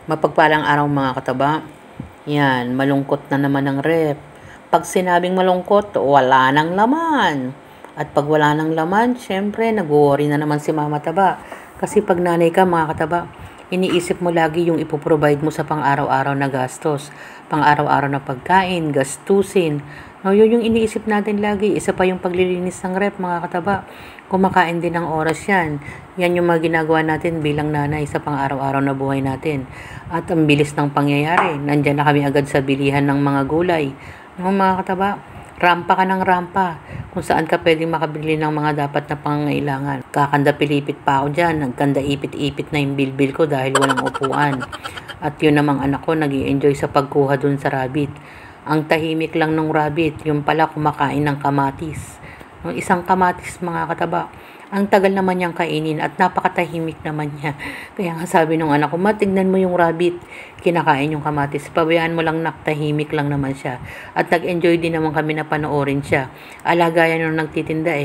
Mapagpalang araw mga kataba. Yan, malungkot na naman ang rep. Pag sinabing malungkot, wala nang laman. At pag wala nang laman, syempre, nag-worry na naman si mama taba. Kasi pag nanay ka mga kataba, iniisip mo lagi yung ipoprovide mo sa pang-araw-araw na gastos. Pang-araw-araw na pagkain, gastusin. No, yun yung iniisip natin lagi. Isa pa yung paglilinis ng rep mga kataba. Kumakain din ng oras yan. Yan yung mga ginagawa natin bilang nanay sa pang-araw-araw na buhay natin. At ang bilis ng pangyayari. Nandyan na kami agad sa bilihan ng mga gulay. No, mga kataba, rampa ka ng rampa kung saan ka pwedeng makabili ng mga dapat na pangangailangan. Kakanda pilipit pa ako dyan. Nagkanda ipit-ipit na yung bilbil ko dahil walang upuan. At yun namang anak ko nag-i-enjoy sa pagkuha dun sa rabbit. Ang tahimik lang ng rabbit, yung pala kumakain ng kamatis. Yung isang kamatis mga kataba, ang tagal naman niyang kainin at napakatahimik naman niya. Kaya nga sabi nung anak ko, matignan mo yung rabbit, kinakain yung kamatis. Pabayaan mo lang tahimik lang naman siya. At nag-enjoy din naman kami na panoorin siya. Alagayan yung nagtitinda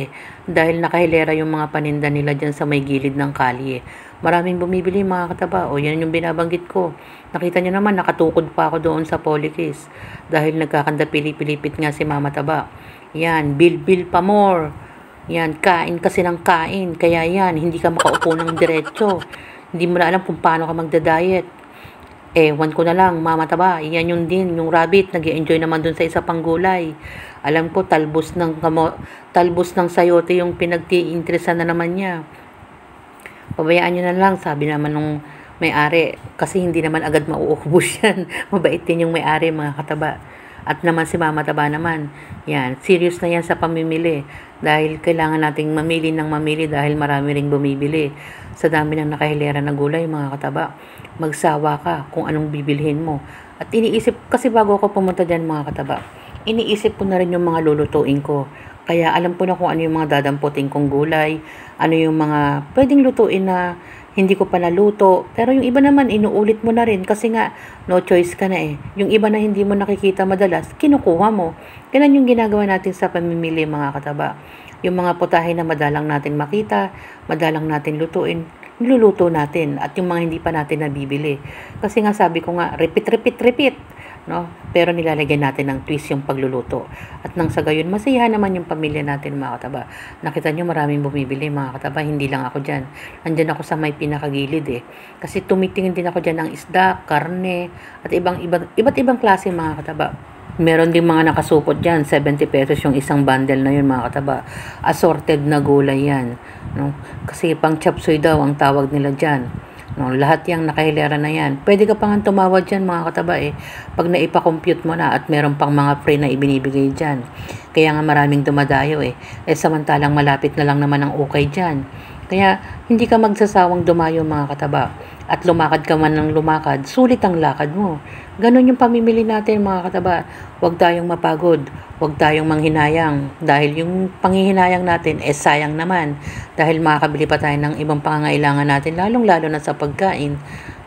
dahil nakahilera yung mga paninda nila dyan sa may gilid ng kalye. Maraming bumibili mga kataba. O yan yung binabanggit ko. Nakita niyo naman, nakatukod pa ako doon sa Polykiss. Dahil nagkakanda pilipilipit nga si mama taba. Yan, bilbil pa more. Yan, kain kasi ng kain. Kaya yan, hindi ka makaupo ng diretso. Hindi mo na alam kung paano ka magda-diet. Ewan ko na lang, mama taba. Yan yun din, yung rabbit, nag-enjoy naman dun sa isa pang gulay. Alam ko, talbos ng sayote yung pinag-iinteresan na naman niya. Pabayaan nyo na lang, sabi naman nung may-ari. Kasi hindi naman agad mauubos yan. Mabait din yung may-ari, mga kataba. At naman si mama taba naman. Yan, serious na yan sa pamimili. Dahil kailangan nating mamili dahil marami ring bumibili. Sa dami ng nakahilera na gulay, mga kataba. Magsawa ka kung anong bibilhin mo. At iniisip, kasi bago ako pumunta dyan, mga kataba, iniisip ko na rin yung mga lulutuin ko. Kaya alam ko na kung ano yung mga dadamputin kong gulay, ano yung mga pwedeng lutuin na hindi ko pa naluto. Pero yung iba naman, inuulit mo na rin kasi nga, no choice ka na Yung iba na hindi mo nakikita madalas, kinukuha mo. Ganun yung ginagawa natin sa pamimili mga kataba. Yung mga putahe na madalang natin makita, madalang natin lutuin, niluluto natin. At yung mga hindi pa natin nabibili. Kasi nga sabi ko nga, repeat. No? Pero nilalagyan natin ng twist yung pagluluto. At nang sa gayon, masaya naman yung pamilya natin mga kataba. Nakita nyo maraming bumibili mga kataba, hindi lang ako dyan. Andyan ako sa may pinakagilid Kasi tumitingin din ako dyan ng isda, karne, at iba't ibang klase mga kataba. Meron din mga nakasupot dyan, 70 pesos yung isang bundle na yun mga kataba. Assorted na gulay yan. No? Kasi pang chop suey daw ang tawag nila dyan. No, lahat yung nakahilera na yan. Pwede ka pang tumawad dyan mga kataba pag naipa-compute mo na at meron pang mga free na ibinibigay dyan. Kaya nga maraming dumadayo samantalang malapit na lang naman ang ukay dyan. Kaya hindi ka magsasawang dumayo mga kataba. At lumakad ka man ng lumakad, sulit ang lakad mo. Ganon yung pamimili natin mga kataba. Huwag tayong mapagod. Huwag tayong manghinayang. Dahil yung panghihinayang natin, sayang naman. Dahil makakabili pa tayo ng ibang pangangailangan natin, lalong-lalo na sa pagkain.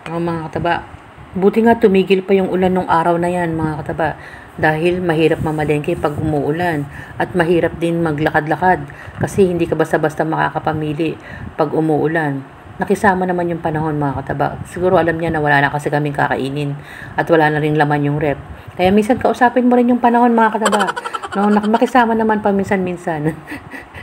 Mga kataba, buti nga tumigil pa yung ulan nung araw na yan mga kataba. Dahil mahirap mamalengke pag umuulan. At mahirap din maglakad-lakad. Kasi hindi ka basta-basta makakapamili pag umuulan. Nakisama naman yung panahon mga kataba. Siguro alam niya na wala na kasi kaming kakainin at wala na rin laman yung rep. Kaya minsan kausapin mo rin yung panahon mga kataba. No, makisama naman paminsan-minsan.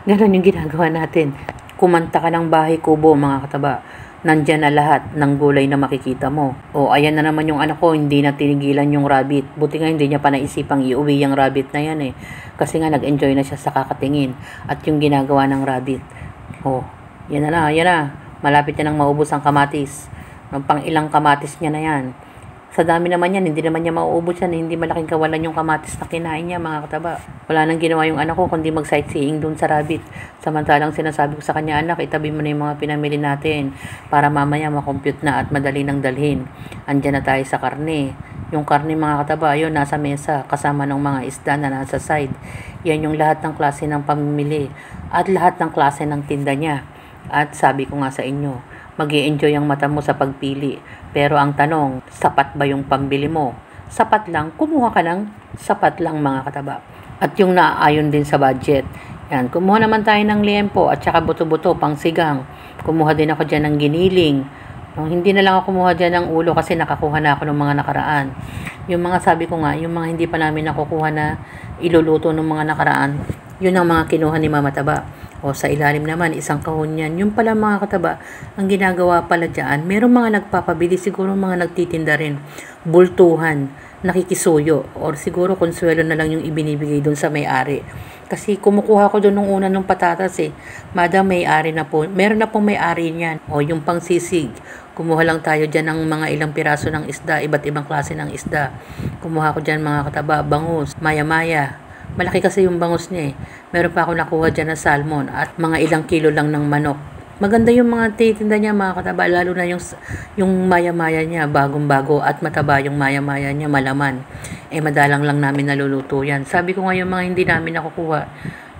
Ganon yung ginagawa natin. Kumanta ka ng bahay kubo mga kataba. Nandyan na lahat ng gulay na makikita mo. O ayan na naman yung anak ko, hindi na tinigilan yung rabbit. Buti nga hindi niya pa naisipang iuwi yung rabbit na yan Kasi nga nag-enjoy na siya sa kakatingin at yung ginagawa ng rabbit. O, yan na. Malapit na nang maubos ang kamatis. Pang ilang kamatis niya na yan. Sa dami naman yan, hindi naman niya mauubos yan. Hindi malaking kawalan yung kamatis na kinain niya, mga kataba. Wala nang ginawa yung anak ko, kundi mag-sightseeing dun sa rabbit. Samantalang sinasabi ko sa kanya, anak, itabi mo na yung mga pinamili natin para mamaya makompute na at madali nang dalhin. Andyan na tayo sa karne. Yung karne mga kataba, yun, nasa mesa, kasama ng mga isda na nasa side. Yan yung lahat ng klase ng pamimili at lahat ng klase ng tinda niya. At sabi ko nga sa inyo, mag-i-enjoy ang mata mo sa pagpili. Pero ang tanong, sapat ba yung pambili mo? Sapat lang, kumuha ka ng sapat lang mga kataba. At yung naaayon din sa budget. Yan, kumuha naman tayo ng liempo at saka buto-buto pang sigang. Kumuha din ako dyan ng giniling. No, hindi na lang ako kumuha dyan ng ulo kasi nakakuha na ako ng mga nakaraan. Yung mga sabi ko nga, yung mga hindi pa namin nakukuha na iluluto ng mga nakaraan, yun ang mga kinuha ni Mama Taba. O sa ilalim naman, isang kahon yan. Yung pala mga kataba, ang ginagawa pala dyan, merong mga nagpapabili, siguro mga nagtitinda rin, bultuhan, nakikisuyo, or siguro konsuelo na lang yung ibinibigay doon sa may-ari. Kasi kumukuha ko doon nung una ng patatas Madam, may-ari na po. Meron na pong may-ari niyan. O yung pangsisig. Kumuha lang tayo dyan ng mga ilang piraso ng isda, iba't ibang klase ng isda. Kumuha ko dyan mga kataba, bangus, maya-maya. Malaki kasi yung bangus niya Meron pa ako nakuha dyan ng salmon at mga ilang kilo lang ng manok. Maganda yung mga titinda niya mga kataba, lalo na yung maya-maya niya, bagong-bago at mataba yung maya-maya niya, malaman. Madalang lang namin naluluto yan. Sabi ko nga yung mga hindi namin nakukuha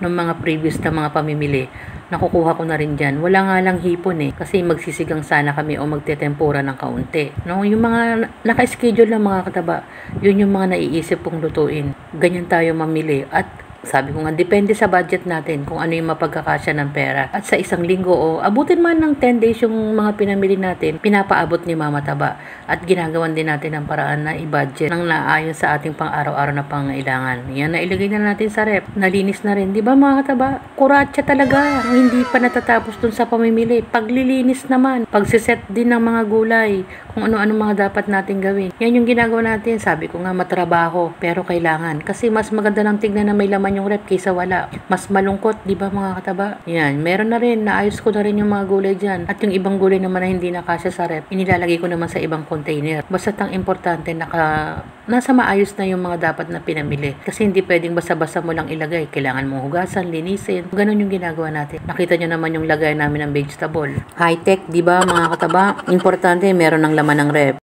ng mga previous na mga pamimili, nakukuha ko na rin dyan. Wala nga lang hipon kasi magsisigang sana kami o magtetempura ng kaunti. No, yung mga naka-schedule na mga kataba, yun yung mga naiisip kong lutuin. Ganyan tayo mamili at sabi ko nga, depende sa budget natin kung ano yung mapagkakasya ng pera. At sa isang linggo abutin man ng 10 days yung mga pinamili natin, pinapaabot ni Mama Taba. At ginagawan din natin ang paraan na i-budget ng naayon sa ating pang-araw-araw na pangailangan. Yan, nailagay na natin sa rep. Nalinis na rin. Di ba mga kataba? Kuratsa talaga. Hindi pa natatapos dun sa pamimili. Paglilinis naman. Pagsiset din ng mga gulay. Kung ano-ano mga dapat natin gawin. Yan yung ginagawa natin. Sabi ko nga, matrabaho. Pero kailangan. Kasi mas maganda ng tignan na may laman yung rep kaysa wala. Mas malungkot, di ba mga kataba? Yan, meron na rin. Naayos ko na rin yung mga gulay dyan. At yung ibang gulay naman na hindi nakasya sa rep, inilalagay ko naman sa ibang container. Basta't ang importante, nasa maayos na yung mga dapat na pinamili. Kasi hindi pwedeng basta-basta mo lang ilagay. Kailangan mong hugasan, linisin. Ganun yung ginagawa natin. Nakita nyo naman yung lagay namin ng vegetable. High-tech, di ba mga kataba? Importante, meron ng laman ng rep.